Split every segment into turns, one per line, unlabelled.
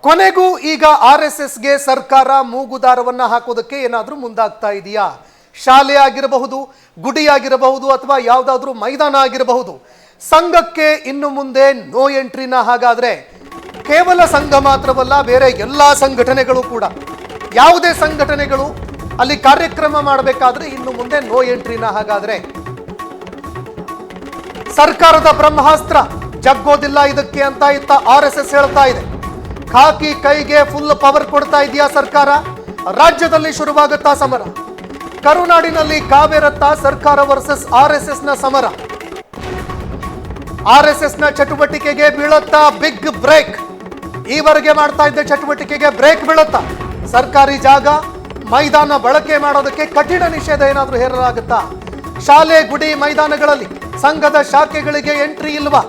ಕೊನೆಗೂ ಈಗ RSSಗೆ ಸರ್ಕಾರ ಮೂಗುದಾರವನ್ನ ಹಾಕೋದಕ್ಕೆ ಏನಾದರೂ ಮುಂದಾಗ್ತಾ ಇದೆಯಾ? ಶಾಲೆ ಆಗಿರಬಹುದು, ಗುಡಿ ಆಗಿರಬಹುದು, ಅಥವಾ ಯಾವುದಾದ್ರೂ ಮೈದಾನ ಆಗಿರಬಹುದು, ಸಂಘಕ್ಕೆ ಇನ್ನು ಮುಂದೆ ನೋ ಎಂಟ್ರಿನ. ಹಾಗಾದ್ರೆ ಕೇವಲ ಸಂಘ ಮಾತ್ರವಲ್ಲ, ಬೇರೆ ಎಲ್ಲ ಸಂಘಟನೆಗಳು ಕೂಡ, ಯಾವುದೇ ಸಂಘಟನೆಗಳು ಅಲ್ಲಿ ಕಾರ್ಯಕ್ರಮ ಮಾಡಬೇಕಾದ್ರೆ ಇನ್ನು ಮುಂದೆ ನೋ ಎಂಟ್ರಿನ. ಹಾಗಾದ್ರೆ ಸರ್ಕಾರದ ಬ್ರಹ್ಮಾಸ್ತ್ರ ಜಗ್ಗೋದಿಲ್ಲ ಇದಕ್ಕೆ ಅಂತ ಇತ್ತ RSS ಹೇಳ್ತಾ ಇದೆ. ಖಾಕಿ ಕೈಗೆ ಫುಲ್ ಪವರ್ ಕೊಡ್ತಾ ಇದೆಯಾ ಸರ್ಕಾರ? ರಾಜ್ಯದಲ್ಲಿ ಶುರುವಾಗುತ್ತಾ ಸಮರ. ಕರುನಾಡಿನಲ್ಲಿ ಕಾವೇರತ್ತ ಸರ್ಕಾರ ವರ್ಸಸ್ RSS ನ ಸಮರ. RSS ನ ಚಟುವಟಿಕೆಗೆ ಬೀಳುತ್ತಾ ಬಿಗ್ ಬ್ರೇಕ್. ಈವರೆಗೆ ಮಾಡ್ತಾ ಇದ್ದ ಚಟುವಟಿಕೆಗೆ ಬ್ರೇಕ್ ಬೀಳುತ್ತಾ? ಸರ್ಕಾರಿ ಜಾಗ, ಮೈದಾನ ಬಳಕೆ ಮಾಡೋದಕ್ಕೆ ಕಠಿಣ ನಿಷೇಧ ಏನಾದರೂ ಹೇರಲಾಗುತ್ತಾ? ಶಾಲೆ, ಗುಡಿ, ಮೈದಾನಗಳಲ್ಲಿ ಸಂಘದ ಶಾಖೆಗಳಿಗೆ ಎಂಟ್ರಿ ಇಲ್ವಾ?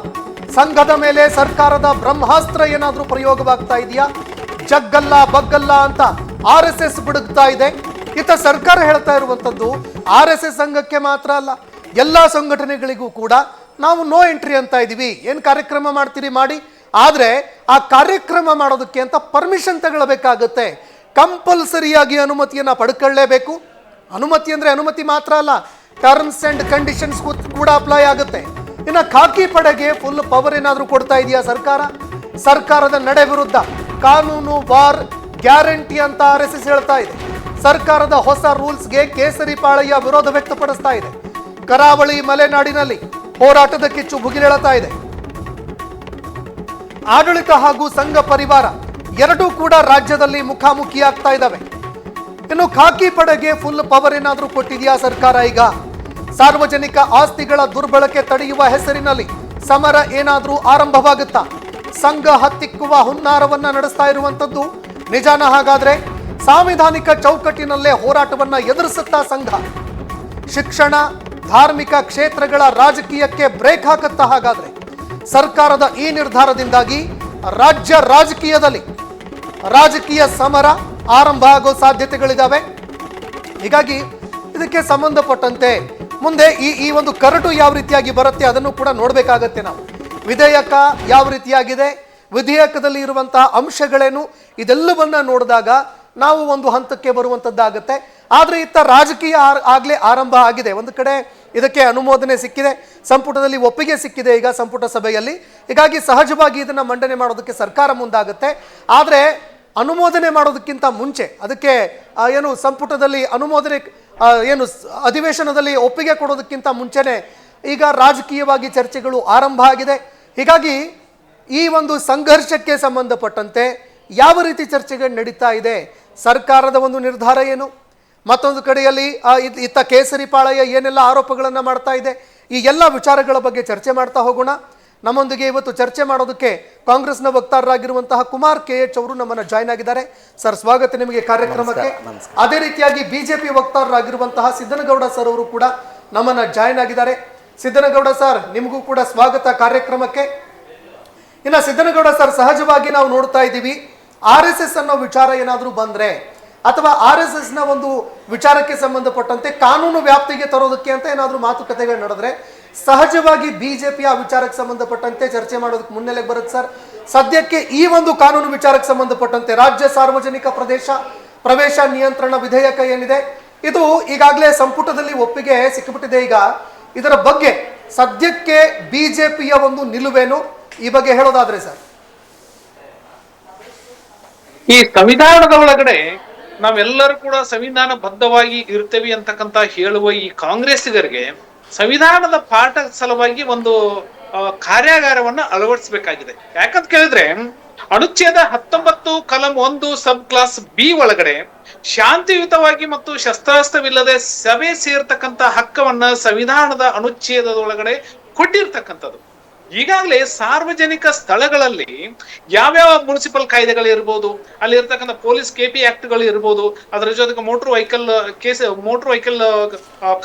ಸಂಘದ ಮೇಲೆ ಸರ್ಕಾರದ ಬ್ರಹ್ಮಾಸ್ತ್ರ ಏನಾದರೂ ಪ್ರಯೋಗವಾಗ್ತಾ ಇದೆಯಾ? ಜಗ್ಗಲ್ಲ ಬಗ್ಗಲ್ಲ ಅಂತ RSS ಬಿಡುತ್ತಾ ಇದೆ. ಇತ್ತ ಸರ್ಕಾರ ಹೇಳ್ತಾ ಇರುವಂಥದ್ದು RSS ಸಂಘಕ್ಕೆ ಮಾತ್ರ ಅಲ್ಲ, ಎಲ್ಲ ಸಂಘಟನೆಗಳಿಗೂ ಕೂಡ ನಾವು ನೋ ಎಂಟ್ರಿ ಅಂತ ಇದ್ದೀವಿ. ಏನು ಕಾರ್ಯಕ್ರಮ ಮಾಡ್ತೀರಿ ಮಾಡಿ, ಆದರೆ ಆ ಕಾರ್ಯಕ್ರಮ ಮಾಡೋದಕ್ಕೆ ಅಂತ ಪರ್ಮಿಷನ್ ತಗೊಳ್ಬೇಕಾಗತ್ತೆ. ಕಂಪಲ್ಸರಿಯಾಗಿ ಅನುಮತಿಯನ್ನು ಪಡ್ಕೊಳ್ಳೇಬೇಕು. ಅನುಮತಿ ಅಂದರೆ ಅನುಮತಿ ಮಾತ್ರ ಅಲ್ಲ, ಟರ್ಮ್ಸ್ ಅಂಡ್ ಕಂಡೀಷನ್ಸ್ ಕೂಡ ಅಪ್ಲೈ ಆಗುತ್ತೆ. ಇನ್ನು ಖಾಕಿ ಪಡೆಗೆ ಫುಲ್ ಪವರ್ ಏನಾದರೂ ಕೊಡ್ತಾ ಇದೆಯಾ ಸರ್ಕಾರ? ಸರ್ಕಾರದ ನಡೆ ವಿರುದ್ಧ ಕಾನೂನು ವಾರ್ ಗ್ಯಾರಂಟಿ ಅಂತ RSS ಹೇಳ್ತಾ ಇದೆ. ಸರ್ಕಾರದ ಹೊಸ ರೂಲ್ಸ್ಗೆ ಕೇಸರಿ ಪಾಳಯ್ಯ ವಿರೋಧ ವ್ಯಕ್ತಪಡಿಸ್ತಾ ಇದೆ. ಕರಾವಳಿ ಮಲೆನಾಡಿನಲ್ಲಿ ಹೋರಾಟದ ಕಿಚ್ಚು ಭುಗಿಲೇಳುತ್ತಾ ಇದೆ. ಆಡಳಿತ ಹಾಗೂ ಸಂಘ ಪರಿವಾರ ಎರಡೂ ಕೂಡ ರಾಜ್ಯದಲ್ಲಿ ಮುಖಾಮುಖಿ ಆಗ್ತಾ ಇದ್ದಾವೆ. ಇನ್ನು ಖಾಕಿ ಪಡೆಗೆ ಫುಲ್ ಪವರ್ ಏನಾದರೂ ಕೊಟ್ಟಿದೆಯಾ ಸರ್ಕಾರ? ಈಗ ಸಾರ್ವಜನಿಕ ಆಸ್ತಿಗಳ ದುರ್ಬಳಕೆ ತಡೆಯುವ ಹೆಸರಿನಲ್ಲಿ ಸಮರ ಏನಾದರೂ ಆರಂಭವಾಗುತ್ತಾ? ಸಂಘ ಹತ್ತಿಕ್ಕುವ ಹುನ್ನಾರವನ್ನ ನಡೆಸ್ತಾ ಇರುವಂತದ್ದು ನಿಜಾನ? ಹಾಗಾದ್ರೆ ಸಾಂವಿಧಾನಿಕ ಚೌಕಟ್ಟಿನಲ್ಲೇ ಹೋರಾಟವನ್ನ ಎದುರಿಸುತ್ತಾ ಸಂಘ? ಶಿಕ್ಷಣ, ಧಾರ್ಮಿಕ ಕ್ಷೇತ್ರಗಳ ರಾಜಕೀಯಕ್ಕೆ ಬ್ರೇಕ್ ಹಾಕುತ್ತಾ? ಹಾಗಾದ್ರೆ ಸರ್ಕಾರದ ಈ ನಿರ್ಧಾರದಿಂದಾಗಿ ರಾಜ್ಯ ರಾಜಕೀಯದಲ್ಲಿ ರಾಜಕೀಯ ಸಮರ ಆರಂಭ ಆಗೋ ಸಾಧ್ಯತೆಗಳಿದ್ದಾವೆ. ಹೀಗಾಗಿ ಇದಕ್ಕೆ ಸಂಬಂಧಪಟ್ಟಂತೆ ಮುಂದೆ ಈ ಒಂದು ಕರಡು ಯಾವ ರೀತಿಯಾಗಿ ಬರುತ್ತೆ ಅದನ್ನು ಕೂಡ ನೋಡಬೇಕಾಗತ್ತೆ. ನಾವು ವಿಧೇಯಕ ಯಾವ ರೀತಿಯಾಗಿದೆ, ವಿಧೇಯಕದಲ್ಲಿ ಇರುವಂತಹ ಅಂಶಗಳೇನು, ಇದೆಲ್ಲವನ್ನ ನೋಡಿದಾಗ ನಾವು ಒಂದು ಹಂತಕ್ಕೆ ಬರುವಂಥದ್ದಾಗತ್ತೆ. ಆದರೆ ಇತ್ತ ರಾಜಕೀಯ ಆಗಲೇ ಆರಂಭ ಆಗಿದೆ. ಒಂದು ಕಡೆ ಇದಕ್ಕೆ ಅನುಮೋದನೆ ಸಿಕ್ಕಿದೆ, ಸಂಪುಟದಲ್ಲಿ ಒಪ್ಪಿಗೆ ಸಿಕ್ಕಿದೆ ಈಗ ಸಂಪುಟ ಸಭೆಯಲ್ಲಿ. ಹೀಗಾಗಿ ಸಹಜವಾಗಿ ಇದನ್ನು ಮಂಡನೆ ಮಾಡೋದಕ್ಕೆ ಸರ್ಕಾರ ಮುಂದಾಗುತ್ತೆ. ಆದರೆ ಅನುಮೋದನೆ ಮಾಡೋದಕ್ಕಿಂತ ಮುಂಚೆ ಅದಕ್ಕೆ ಏನು ಸಂಪುಟದಲ್ಲಿ ಅನುಮೋದನೆ ಏನು ಅಧಿವೇಶನದಲ್ಲಿ ಒಪ್ಪಿಗೆ ಕೊಡೋದಕ್ಕಿಂತ ಮುಂಚೆನೆ ಈಗ ರಾಜಕೀಯವಾಗಿ ಚರ್ಚೆಗಳು ಆರಂಭ ಆಗಿದೆ. ಹೀಗಾಗಿ ಈ ಒಂದು ಸಂಘರ್ಷಕ್ಕೆ ಸಂಬಂಧಪಟ್ಟಂತೆ ಯಾವ ರೀತಿ ಚರ್ಚೆಗಳು ನಡೀತಾ ಇದೆ, ಸರ್ಕಾರದ ಒಂದು ನಿರ್ಧಾರ ಏನು, ಮತ್ತೊಂದು ಕಡೆಯಲ್ಲಿ ಇತ್ತ ಕೇಸರಿ ಪಾಳಯ್ಯ ಏನೆಲ್ಲ ಆರೋಪಗಳನ್ನು ಮಾಡ್ತಾ ಇದೆ, ಈ ಎಲ್ಲ ವಿಚಾರಗಳ ಬಗ್ಗೆ ಚರ್ಚೆ ಮಾಡ್ತಾ ಹೋಗೋಣ. ನಮ್ಮೊಂದಿಗೆ ಇವತ್ತು ಚರ್ಚೆ ಮಾಡೋದಕ್ಕೆ ಕಾಂಗ್ರೆಸ್ನ ವಕ್ತಾರರಾಗಿರುವಂತಹ ಕುಮಾರ್ KH ಅವರು ನಮ್ಮನ್ನ ಜಾಯ್ನ್ ಆಗಿದ್ದಾರೆ. ಸರ್, ಸ್ವಾಗತ ನಿಮಗೆ ಕಾರ್ಯಕ್ರಮಕ್ಕೆ. ಅದೇ ರೀತಿಯಾಗಿ ಬಿಜೆಪಿ ವಕ್ತಾರರಾಗಿರುವಂತಹ ಸಿದ್ದನಗೌಡ ಸರ್ ಅವರು ಕೂಡ ನಮ್ಮನ್ನ ಜಾಯ್ನ್ ಆಗಿದ್ದಾರೆ. ಸಿದ್ದನಗೌಡ ಸರ್, ನಿಮಗೂ ಕೂಡ ಸ್ವಾಗತ ಕಾರ್ಯಕ್ರಮಕ್ಕೆ. ಇನ್ನು ಸಿದ್ದನಗೌಡ ಸರ್, ಸಹಜವಾಗಿ ನಾವು ನೋಡ್ತಾ ಇದ್ದೀವಿ RSS ಅನ್ನೋ ವಿಚಾರ ಏನಾದರೂ ಬಂದ್ರೆ ಅಥವಾ RSS ನ ಒಂದು ವಿಚಾರಕ್ಕೆ ಸಂಬಂಧಪಟ್ಟಂತೆ ಕಾನೂನು ವ್ಯಾಪ್ತಿಗೆ ತರೋದಕ್ಕೆ ಅಂತ ಏನಾದರೂ ಮಾತುಕತೆಗಳು ನಡೆದ್ರೆ ಸಹಜವಾಗಿ ಬಿಜೆಪಿ ಆ ವಿಚಾರಕ್ಕೆ ಸಂಬಂಧಪಟ್ಟಂತೆ ಚರ್ಚೆ ಮಾಡೋದಕ್ಕೆ ಮುನ್ನೆಲೆಗೆ ಬರುತ್ತೆ ಸರ್. ಸದ್ಯಕ್ಕೆ ಈ ಒಂದು ಕಾನೂನು ವಿಚಾರಕ್ಕೆ ಸಂಬಂಧಪಟ್ಟಂತೆ ರಾಜ್ಯ ಸಾರ್ವಜನಿಕ ಪ್ರವೇಶ ನಿಯಂತ್ರಣ ವಿಧೇಯಕ ಏನಿದೆ, ಇದು ಈಗಾಗಲೇ ಸಂಪುಟದಲ್ಲಿ ಒಪ್ಪಿಗೆ ಸಿಕ್ಕಿಬಿಟ್ಟಿದೆ. ಈಗ ಇದರ ಬಗ್ಗೆ ಸದ್ಯಕ್ಕೆ ಬಿಜೆಪಿಯ ಒಂದು ನಿಲುವೇನು, ಈ ಬಗ್ಗೆ ಹೇಳೋದಾದ್ರೆ ಸರ್?
ಈ ಸಂವಿಧಾನದ ಒಳಗಡೆ ನಾವೆಲ್ಲರೂ ಕೂಡ ಸಂವಿಧಾನ ಬದ್ಧವಾಗಿ ಇರ್ತೇವೆ ಅಂತಕ್ಕಂತ ಹೇಳುವ ಈ ಕಾಂಗ್ರೆಸ್ಸಿಗರಿಗೆ ಸಂವಿಧಾನದ ಪಾಠ ಸಲುವಾಗಿ ಒಂದು ಕಾರ್ಯಾಗಾರವನ್ನ ಅಳವಡಿಸಬೇಕಾಗಿದೆ. ಯಾಕಂತ ಕೇಳಿದ್ರೆ ಅನುಚ್ಛೇದ 19 ಕಲಂ 1 ಸಬ್ ಕ್ಲಾಸ್ B ಒಳಗಡೆ ಶಾಂತಿಯುತವಾಗಿ ಮತ್ತು ಶಸ್ತ್ರಾಸ್ತ್ರವಿಲ್ಲದೆ ಸಭೆ ಸೇರ್ತಕ್ಕಂತ ಹಕ್ಕವನ್ನ ಸಂವಿಧಾನದ ಅನುಚ್ಛೇದದೊಳಗಡೆ ಕೊಟ್ಟಿರ್ತಕ್ಕಂಥದ್ದು. ಈಗಾಗಲೇ ಸಾರ್ವಜನಿಕ ಸ್ಥಳಗಳಲ್ಲಿ ಯಾವ್ಯಾವ ಮುನ್ಸಿಪಲ್ ಕಾಯ್ದೆಗಳಿರ್ಬೋದು, ಅಲ್ಲಿ ಇರ್ತಕ್ಕಂಥ ಪೊಲೀಸ್ KP ಆಕ್ಟ್ಗಳು ಇರ್ಬೋದು, ಅದರ ಜೊತೆಗೆ ಮೋಟರ್ ವೆಹಿಕಲ್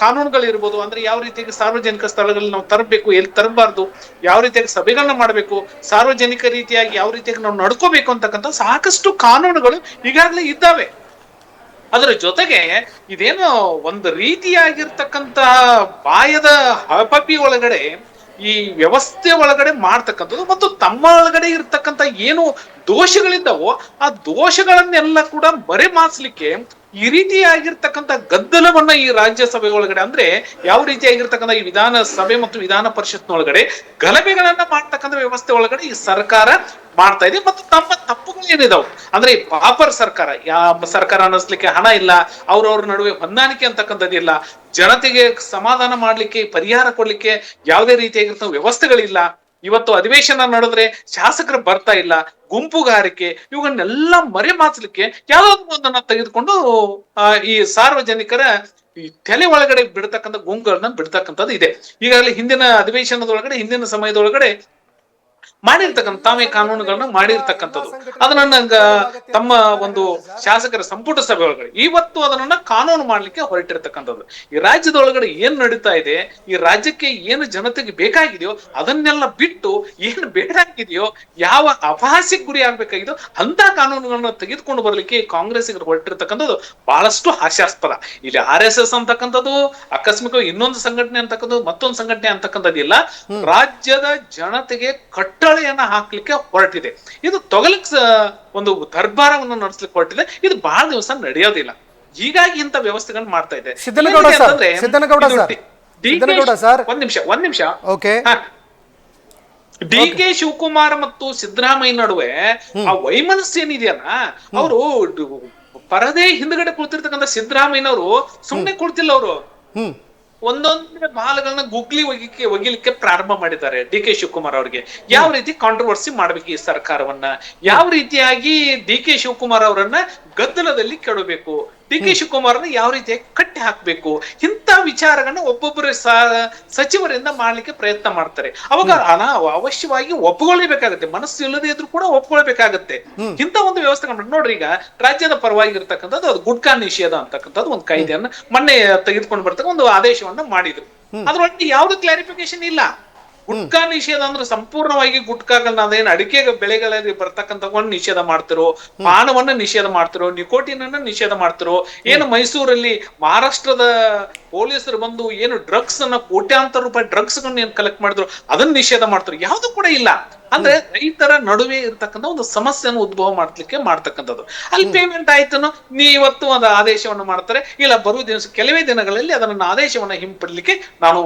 ಕಾನೂನುಗಳು ಇರ್ಬೋದು. ಅಂದ್ರೆ ಯಾವ ರೀತಿಯಾಗಿ ಸಾರ್ವಜನಿಕ ಸ್ಥಳಗಳಲ್ಲಿ ನಾವು ತರಬೇಕು, ಎಲ್ಲಿ ತರಬಾರ್ದು, ಯಾವ ರೀತಿಯಾಗಿ ಸಭೆಗಳನ್ನ ಮಾಡಬೇಕು, ಸಾರ್ವಜನಿಕ ರೀತಿಯಾಗಿ ಯಾವ ರೀತಿಯಾಗಿ ನಾವು ನಡ್ಕೋಬೇಕು ಅಂತಕ್ಕಂಥ ಸಾಕಷ್ಟು ಕಾನೂನುಗಳು ಈಗಾಗಲೇ ಇದ್ದಾವೆ. ಅದರ ಜೊತೆಗೆ ಇದೇನು ಒಂದು ರೀತಿಯಾಗಿರ್ತಕ್ಕಂತಹ ಬಾಯದ ಹಪಪಿ ಒಳಗಡೆ ಈ ವ್ಯವಸ್ಥೆ ಒಳಗಡೆ ಮಾಡ್ತಕ್ಕಂಥದ್ದು ಮತ್ತು ತಮ್ಮ ಒಳಗಡೆ ಇರ್ತಕ್ಕಂಥ ಏನು ದೋಷಗಳಿದ್ದಾವೋ ಆ ದೋಷಗಳನ್ನೆಲ್ಲ ಕೂಡ ಮರೆಮಾಚಲಿಕ್ಕೆ ಈ ರೀತಿಯಾಗಿರ್ತಕ್ಕಂಥ ಗದ್ದಲವನ್ನ ಈ ರಾಜ್ಯಸಭೆ ಒಳಗಡೆ ಅಂದ್ರೆ ಯಾವ ರೀತಿಯಾಗಿರ್ತಕ್ಕಂಥ ಈ ವಿಧಾನಸಭೆ ಮತ್ತು ವಿಧಾನ ಪರಿಷತ್ನೊಳಗಡೆ ಗಲಭೆಗಳನ್ನ ಮಾಡ್ತಕ್ಕಂಥ ವ್ಯವಸ್ಥೆ ಒಳಗಡೆ ಈ ಸರ್ಕಾರ ಮಾಡ್ತಾ ಇದೆ ಮತ್ತು ತಮ್ಮ ತಪ್ಪುಗಳು ಏನಿದಾವೆ ಅಂದ್ರೆ ಈ ಪಾಪರ್ ಸರ್ಕಾರ ಯಾವ ಸರ್ಕಾರ ಅನ್ನಿಸ್ಲಿಕ್ಕೆ ಹಣ ಇಲ್ಲ ಅವ್ರವ್ರ ನಡುವೆ ಹೊಂದಾಣಿಕೆ ಅಂತಕ್ಕಂಥದ್ದಿಲ್ಲ ಜನತೆಗೆ ಸಮಾಧಾನ ಮಾಡ್ಲಿಕ್ಕೆ ಪರಿಹಾರ ಕೊಡ್ಲಿಕ್ಕೆ ಯಾವುದೇ ರೀತಿಯಾಗಿರ್ತಕ್ಕಂಥ ವ್ಯವಸ್ಥೆಗಳಿಲ್ಲ ಇವತ್ತು ಅಧಿವೇಶನ ನಡೆದ್ರೆ ಶಾಸಕರು ಬರ್ತಾ ಇಲ್ಲ ಗುಂಪುಗಾರಿಕೆ ಇವುಗಳನ್ನೆಲ್ಲ ಮರೆಮಾಚಲಿಕ್ಕೆ ಯಾವ್ದಾದ್ರು ಒಂದನ್ನ ತೆಗೆದುಕೊಂಡು ಈ ಸಾರ್ವಜನಿಕರ ಈ ತಲೆ ಒಳಗಡೆ ಬಿಡ್ತಕ್ಕಂಥ ಗುಂಪುಗಳನ್ನ ಬಿಡ್ತಕ್ಕಂಥದ್ದು ಇದೆ. ಈಗಾಗಲೇ ಹಿಂದಿನ ಅಧಿವೇಶನದೊಳಗಡೆ ಹಿಂದಿನ ಸಮಯದೊಳಗಡೆ ಮಾಡಿರ್ತಕ್ಕಂಥ ತಾವೇ ಕಾನೂನುಗಳನ್ನ ಮಾಡಿರ್ತಕ್ಕಂಥದ್ದು ಅದನ್ನ ತಮ್ಮ ಒಂದು ಶಾಸಕರ ಸಂಪುಟ ಸಭೆ ಒಳಗಡೆ ಇವತ್ತು ಅದನ್ನ ಕಾನೂನು ಮಾಡ್ಲಿಕ್ಕೆ ಹೊರಟಿರ್ತಕ್ಕಂಥದ್ದು. ಈ ರಾಜ್ಯದೊಳಗಡೆ ಏನ್ ನಡೀತಾ ಇದೆ, ಈ ರಾಜ್ಯಕ್ಕೆ ಏನು ಜನತೆಗೆ ಬೇಕಾಗಿದೆಯೋ ಅದನ್ನೆಲ್ಲ ಬಿಟ್ಟು ಏನು ಬೇಡಾಗಿದೆಯೋ, ಯಾವ ಅಪಹಾಸ್ಯಕ್ಕೆ ಗುರಿ ಆಗ್ಬೇಕಾಗಿದೆಯೋ ಅಂತ ಕಾನೂನುಗಳನ್ನ ತೆಗೆದುಕೊಂಡು ಬರ್ಲಿಕ್ಕೆ ಕಾಂಗ್ರೆಸ್ಸಿಗರು ಹೊರಟಿರ್ತಕ್ಕಂಥದ್ದು ಬಹಳಷ್ಟು ಹಾಸ್ಯಾಸ್ಪದ. ಇಲ್ಲಿ RSS ಅಂತಕ್ಕಂಥದ್ದು ಆಕಸ್ಮಿಕ ಇನ್ನೊಂದು ಸಂಘಟನೆ ಅಂತಕ್ಕಂಥದ್ದು ಮತ್ತೊಂದು ಸಂಘಟನೆ ಅಂತಕ್ಕಂಥದ್ದಿಲ್ಲ, ರಾಜ್ಯದ ಜನತೆಗೆ ಕಟ್ಟಳೆಯನ್ನ ಹಾಕ್ಲಿಕ್ಕೆ ಹೊರಟಿದೆ. ಇದು ತೊಗಲಿಕ್ ಒಂದು ದರ್ಬಾರವನ್ನು ನಡೆಸ್ಲಿಕ್ಕೆ ಹೊರಟಿದೆ. ಇದು ಬಹಳ ದಿವಸ ನಡೆಯೋದಿಲ್ಲ. ಹೀಗಾಗಿ ಇಂಥ ವ್ಯವಸ್ಥೆಗಳನ್ನ ಮಾಡ್ತಾ ಇದೆ. ಒಂದ್ ನಿಮಿಷ DK ಶಿವಕುಮಾರ್ ಮತ್ತು ಸಿದ್ದರಾಮಯ್ಯ ನಡುವೆ ಆ ವೈಮನಸ್ಸು ಏನಿದೆಯಲ್ಲ, ಅವರು ಪರದೆ ಹಿಂದ್ಗಡೆ ಕುಳಿತಿರ್ತಕ್ಕಂಥ ಸಿದ್ದರಾಮಯ್ಯನವರು ಸುಮ್ನೆ ಕುಳಿತಿಲ್ಲ. ಅವರು ಒಂದೊಂದೇ ಬಾಲ್ಗಳನ್ನ ಗುಗ್ಲಿ ಒಗಿಲಿಕ್ಕೆ ಪ್ರಾರಂಭ ಮಾಡಿದ್ದಾರೆ. DK ಶಿವಕುಮಾರ್ ಅವರಿಗೆ ಯಾವ ರೀತಿ ಕಾಂಟ್ರವರ್ಸಿ ಮಾಡ್ಬೇಕು ಈ ಸರ್ಕಾರವನ್ನ, ಯಾವ ರೀತಿಯಾಗಿ DK ಶಿವಕುಮಾರ್ ಅವರನ್ನ ಗದ್ದಲದಲ್ಲಿ ಕೆಡಬೇಕು, DK ಶಿವಕುಮಾರ್ನ ಯಾವ ರೀತಿಯಾಗಿ ಕಟ್ಟಿ ಹಾಕ್ಬೇಕು, ಇಂಥ ವಿಚಾರಗಳನ್ನ ಒಬ್ಬೊಬ್ಬರು ಸಚಿವರಿಂದ ಮಾಡ್ಲಿಕ್ಕೆ ಪ್ರಯತ್ನ ಮಾಡ್ತಾರೆ. ಅವಾಗ ಅವಶ್ಯವಾಗಿ ಒಪ್ಕೊಳ್ಬೇಕಾಗತ್ತೆ, ಮನಸ್ಸು ಇಲ್ಲದೆ ಇದ್ರು ಕೂಡ ಒಪ್ಕೊಳ್ಬೇಕಾಗತ್ತೆ. ಇಂಥ ಒಂದು ವ್ಯವಸ್ಥೆ ನೋಡ್ರಿ, ಈಗ ರಾಜ್ಯದ ಪರವಾಗಿ ಇರ್ತಕ್ಕಂಥದ್ದು ಅದು ಗುಟ್ಕಾ ನಿಷೇಧ ಅಂತಕ್ಕಂಥದ್ದು ಒಂದು ಕಾಯ್ದೆಯನ್ನ ಮೊನ್ನೆ ತೆಗೆದುಕೊಂಡು ಬರ್ತಕ್ಕ ಒಂದು ಆದೇಶವನ್ನ ಮಾಡಿದ್ರು. ಅದ್ರೊಳಗೆ ಯಾವ್ದು ಕ್ಲಾರಿಫಿಕೇಶನ್ ಇಲ್ಲ. ಗುಟ್ಕಾ ನಿಷೇಧ ಅಂದ್ರೆ ಸಂಪೂರ್ಣವಾಗಿ ಗುಟ್ಕಾಗಳನ್ನ ಅದೇನು ಅಡಿಕೆ ಬೆಳೆಗಳಲ್ಲಿ ಬರ್ತಕ್ಕಂಥ ನಿಷೇಧ ಮಾಡ್ತಿರೋ, ಪಾನವನ್ನ ನಿಷೇಧ ಮಾಡ್ತಿರೋ, ನಿಕೋಟಿನ್ ಅನ್ನ ನಿಷೇಧ ಮಾಡ್ತಿರೋ, ಏನು ಮೈಸೂರಲ್ಲಿ ಮಹಾರಾಷ್ಟ್ರದ ಪೊಲೀಸರು ಬಂದು ಏನು ಡ್ರಗ್ಸ್ ಅನ್ನ ಕೋಟ್ಯಾಂತರ ರೂಪಾಯಿ ಡ್ರಗ್ಸ್ ಗಳನ್ನ ಏನ್ ಕಲೆಕ್ಟ್ ಮಾಡಿದ್ರು ಅದನ್ನ ನಿಷೇಧ ಮಾಡ್ತಾರೆ, ಯಾವ್ದು ಕೂಡ ಇಲ್ಲ. ಅಂದ್ರೆ ರೈತರ ನಡುವೆ ಇರ್ತಕ್ಕಂಥ ಒಂದು ಸಮಸ್ಯೆಯನ್ನು ಉದ್ಭವ ಮಾಡ್ತಕ್ಕಂಥದ್ದು. ಅಲ್ಲಿ ಪೇಮೆಂಟ್ ಆಯ್ತು, ಇವತ್ತು ಒಂದು ಆದೇಶವನ್ನು ಮಾಡ್ತಾರೆ, ಇಲ್ಲ ಬರುವ ದಿವಸ ಕೆಲವೇ ದಿನಗಳಲ್ಲಿ ಅದನ್ನ ಆದೇಶವನ್ನ ಹಿಂಪಡಲಿಕ್ಕೆ ನಾನು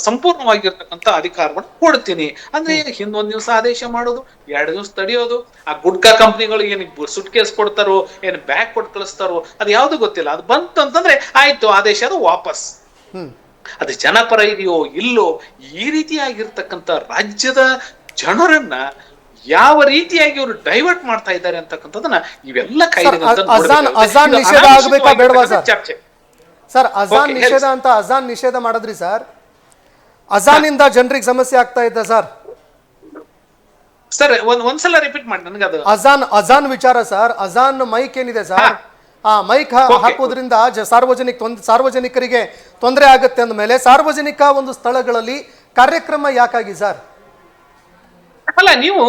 ಸಂಪೂರ್ಣವಾಗಿರ್ತಕ್ಕಂಥ ಅಧಿಕಾರವನ್ನು ಕೊಡ್ತೀನಿ ಅಂದ್ರೆ ಹಿಂದೊಂದ್ ದಿವಸ ಆದೇಶ ಮಾಡೋದು, 2 ದಿವಸ ತಡೆಯೋದು. ಆ ಗುಡ್ಕಾ ಕಂಪ್ನಿಗಳು ಏನ್ ಸುಟ್ ಕೇಸ್ ಕೊಡ್ತಾರೋ, ಏನ್ ಬ್ಯಾಗ್ ಕೊಟ್ಟು ಕಳಿಸ್ತಾರೋ ಅದು ಯಾವ್ದು ಗೊತ್ತಿಲ್ಲ. ಅದು ಬಂತು ಅಂತಂದ್ರೆ ಆಯ್ತು, ಆದೇಶ ಅದು ವಾಪಸ್. ಅದು ಜನಪರ ಇದೆಯೋ ಇಲ್ಲೋ, ಈ ರೀತಿಯಾಗಿರ್ತಕ್ಕಂಥ ರಾಜ್ಯದ ಜನರನ್ನ ಯಾವ ರೀತಿಯಾಗಿ ಅವರು ಡೈವರ್ಟ್ ಮಾಡ್ತಾ ಇದ್ದಾರೆ ಅಂತಕ್ಕಂಥದನ್ನ ಇವೆಲ್ಲ
ಅಜಾನ್ ನಿಷೇಧ ಆಗ್ಬೇಕಾ ಬೇಡವಾ ಸರ್? ಅಜಾನ್ ನಿಷೇಧ ಅಂತ ಅಜಾನ್ ನಿಷೇಧ ಮಾಡಿದ್ರಿ ಸರ್, ಅಜಾನ್ ಇಂದ ಜನರಿಗೆ ಸಮಸ್ಯೆ ಆಗ್ತಾ ಇದೆ ಸರ್.
ಒಂದ್ಸಲ ರಿಪೀಟ್ ಮಾಡಿ ನನಗೆ ಅದು
ಅಜಾನ್ ವಿಚಾರ ಸರ್. ಅಜಾನ್ ಮೈಕ್ ಏನಿದೆ ಸರ್, ಆ ಮೈಕ್ ಹಾಕೋದ್ರಿಂದ ಸಾರ್ವಜನಿಕರಿಗೆ ತೊಂದರೆ ಆಗುತ್ತೆ ಅಂದ್ಮೇಲೆ ಸಾರ್ವಜನಿಕ ಒಂದು ಸ್ಥಳಗಳಲ್ಲಿ ಕಾರ್ಯಕ್ರಮ ಯಾಕಾಗಿ ಸರ್?
ಅಲ್ಲ, ನೀವು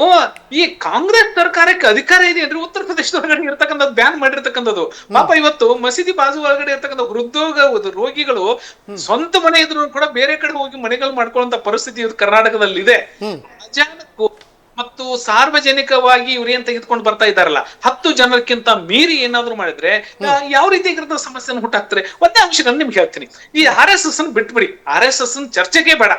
ಈ ಕಾಂಗ್ರೆಸ್ ಸರ್ಕಾರಕ್ಕೆ ಅಧಿಕಾರ ಇದೆ ಅಂದ್ರೆ ಉತ್ತರ ಪ್ರದೇಶದೊಳಗಡೆ ಇರ್ತಕ್ಕಂಥದ್ದು ಬ್ಯಾನ್ ಮಾಡಿರ್ತಕ್ಕಂಥದ್ದು. ಪಾಪ ಇವತ್ತು ಮಸೀದಿ ಬಾಜು ಒಳಗಡೆ ಇರ್ತಕ್ಕಂಥ ಹೃದ್ರೋಗ ರೋಗಿಗಳು ಸ್ವಂತ ಮನೆ ಇದ್ರು ಕೂಡ ಬೇರೆ ಕಡೆ ಹೋಗಿ ಮನೆಗಳು ಮಾಡ್ಕೊಳ್ಳುವಂತ ಪರಿಸ್ಥಿತಿ ಕರ್ನಾಟಕದಲ್ಲಿ ಇದೆ. ಅಚಾನಕ್ ಮತ್ತು ಸಾರ್ವಜನಿಕವಾಗಿ ಇವ್ರು ಏನ್ ತೆಗೆದುಕೊಂಡು ಬರ್ತಾ ಇದ್ದಾರಲ್ಲ, 10 ಜನಕ್ಕಿಂತ ಮೀರಿ ಏನಾದ್ರು ಮಾಡಿದ್ರೆ ಯಾವ ರೀತಿಯಾಗಿರೋ ಸಮಸ್ಯೆನ ಹುಟ್ಟಾಕ್ತಾರೆ. ಒಂದೇ ಅಂಶಗಳನ್ನ ನಿಮ್ಗೆ ಹೇಳ್ತೀನಿ. ಈ RSS ಬಿಟ್ಬಿಡಿ, RSS ಚರ್ಚೆಗೆ ಬೇಡ.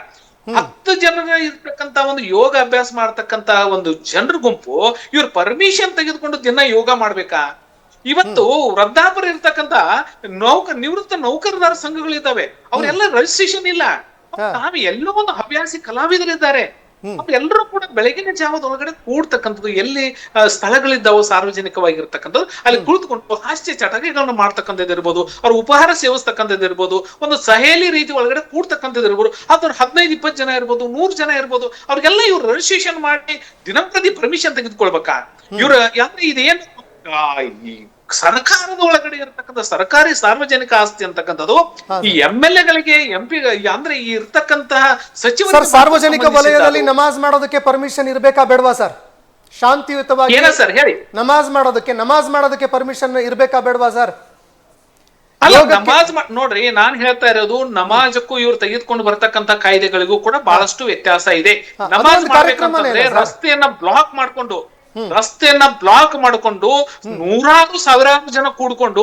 10 ಜನರ ಇರ್ತಕ್ಕಂತ ಒಂದು ಯೋಗ ಅಭ್ಯಾಸ ಮಾಡ್ತಕ್ಕಂತ ಒಂದು ಜನರ ಗುಂಪು ಇವ್ರ ಪರ್ಮಿಷನ್ ತೆಗೆದುಕೊಂಡು ದಿನ ಯೋಗ ಮಾಡ್ಬೇಕಾ? ಇವತ್ತು ವೃದ್ಧಾಪರ ಇರ್ತಕ್ಕಂತ ನಿವೃತ್ತ ನೌಕರದಾರ ಸಂಘಗಳಿದ್ದಾವೆ, ಅವ್ರೆಲ್ಲ ರಿಜಿಸ್ಟ್ರೇಷನ್ ಇಲ್ಲ. ತಾವು ಎಲ್ಲೋ ಒಂದು ಹವ್ಯಾಸಿ ಕಲಾವಿದರಿದ್ದಾರೆ, ಎಲ್ಲರೂ ಕೂಡ ಬೆಳಗಿನ ಜಾವದೊಳಗಡೆ ಕೂಡ್ತಕ್ಕಂಥದ್ದು, ಎಲ್ಲಿ ಸ್ಥಳಗಳಿದ್ದಾವೋ ಸಾರ್ವಜನಿಕವಾಗಿರ್ತಕ್ಕಂಥದ್ದು ಅಲ್ಲಿ ಕುಳಿತುಕೊಂಡು ಹಾಸ್ಯ ಚಟಗಳನ್ನ ಮಾಡ್ತಕ್ಕಂಥದ್ದು ಇರ್ಬೋದು, ಅವ್ರ ಉಪಹಾರ ಸೇವಿಸ್ತಕ್ಕಂಥದ್ದು ಇರ್ಬೋದು, ಒಂದು ಸಹೇಲಿ ರೀತಿ ಒಳಗಡೆ ಕೂಡ್ತಕ್ಕಂಥದ್ದು ಇರ್ಬೋದು. ಅದ್ರ 15-20 ಜನ ಇರ್ಬೋದು, 100 ಜನ ಇರ್ಬೋದು. ಅವ್ರಿಗೆಲ್ಲ ಇವ್ರು ರಿಜಿಸ್ಟ್ರೇಷನ್ ಮಾಡಿ ದಿನಂಪ್ರತಿ ಪರ್ಮಿಷನ್ ತೆಗೆದುಕೊಳ್ಬೇಕಾ? ಇವ್ರ ಯಾವ್ದು ಇದೇನು ಈ ಸರ್ಕಾರದ ಒಳಗಡೆ ಇರತಕ್ಕಂಥ ಸರ್ಕಾರಿ ಸಾರ್ವಜನಿಕ ಆಸ್ತಿ ಅಂತಕ್ಕಂಥದ್ದು ಈ MLA ಗಳಿಗೆ MP ಅಂದ್ರೆ ಈ ಇರ್ತಕ್ಕಂತಹ ಸಚಿವರು
ಸಾರ್ವಜನಿಕ ವಲಯದಲ್ಲಿ ನಮಾಜ್ ಮಾಡೋದಕ್ಕೆ ಪರ್ಮಿಷನ್ ಇರ್ಬೇಕಾ ಬೇಡವಾ ಸರ್? ಶಾಂತಿಯುತವಾಗಿ
ಸರ್ ಹೇಳಿ,
ನಮಾಜ್ ಮಾಡೋದಕ್ಕೆ ಪರ್ಮಿಷನ್ ಇರ್ಬೇಕಾ ಬೇಡವಾ ಸರ್?
ಅಲ್ಲ
ಯೋಗಕ್ಕೆ-
ನಮಾಜ್ ನೋಡ್ರಿ ನಾನ್ ಹೇಳ್ತಾ ಇರೋದು ನಮಾಜಕ್ಕೂ ಇವ್ರು ತೆಗೆದುಕೊಂಡು ಬರ್ತಕ್ಕಂತ ಕಾಯ್ದೆಗಳಿಗೂ ಕೂಡ ಬಹಳಷ್ಟು ವ್ಯತ್ಯಾಸ ಇದೆ.
ಅದು
ನಮಾಜ್
ಒಂದು ಕಾರ್ಯಕ್ರಮನೇ
ಮಾಡ್ಬೇಕಂತಂದ್ರೆ
ಅಲ್ಲ ಸರ್?
ರಸ್ತೆಯನ್ನ ಬ್ಲಾಕ್ ಮಾಡಿಕೊಂಡು ನೂರಾರು ಸಾವಿರಾರು ಜನ ಕೂಡ್ಕೊಂಡು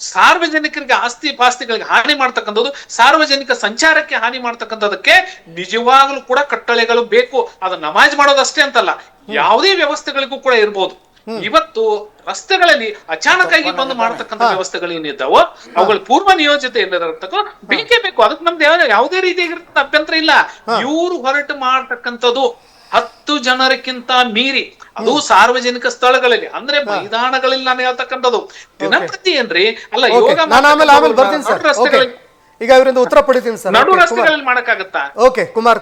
ಸಾರ್ವಜನಿಕರಿಗೆ ಆಸ್ತಿ ಪಾಸ್ತಿಗಳಿಗೆ ಹಾನಿ ಮಾಡ್ತಕ್ಕಂಥದ್ದು, ಸಾರ್ವಜನಿಕ ಸಂಚಾರಕ್ಕೆ ಹಾನಿ ಮಾಡ್ತಕ್ಕಂಥದಕ್ಕೆ ನಿಜವಾಗ್ಲೂ ಕೂಡ ಕಟ್ಟಳೆಗಳು ಬೇಕು. ಅದು ನಮಾಜ್ ಮಾಡೋದಷ್ಟೇ ಅಂತಲ್ಲ, ಯಾವುದೇ ವ್ಯವಸ್ಥೆಗಳಿಗೂ ಕೂಡ ಇರ್ಬೋದು. ಇವತ್ತು ರಸ್ತೆಗಳಲ್ಲಿ ಅಚಾನಕ್ಕಾಗಿ ಬಂದು ಮಾಡ್ತಕ್ಕಂಥ ವ್ಯವಸ್ಥೆಗಳು ಏನಿದ್ದಾವೋ ಅವುಗಳ ಪೂರ್ವ ನಿಯೋಜತೆ ಇಲ್ಲದಕ್ಕೂ ಬೇಕೇ ಬೇಕು. ಅದಕ್ಕೆ ನಮ್ದು ಯಾವುದೇ ರೀತಿಯಾಗಿರ್ತಕ್ಕಂಥ ಅಭ್ಯಂತರ ಇಲ್ಲ. ಇವ್ರು ಹೊರಟು ಮಾಡ್ತಕ್ಕಂಥದ್ದು 10 ಜನರಕ್ಕಿಂತ ಮೀರಿ, ಅದು ಸಾರ್ವಜನಿಕ ಸ್ಥಳಗಳಲ್ಲಿ ಅಂದ್ರೆ ಮೈದಾನಗಳಲ್ಲಿ ನಾನು ಹೇಳ್ತಕ್ಕಂಥದ್ದು ದಿನಪ್ರತಿ ಏನ್ರಿ ಅಲ್ಲ ಯೋಗ
ನಾನು ಆಮೇಲೆ ಬರ್ತೀನಿ ಸರ್.
ರಸ್ತೆಗಳಲ್ಲಿ
ಈಗ ಇವರಿಂದ ಉತ್ತರ ಪಡಿತೀನಿ ಸರ್.
ನಡು ರಸ್ತೆಗಳಲ್ಲಿ ಮಾಡಕ್ಕಾಗತ್ತಾ?
ಓಕೆ ಕುಮಾರ್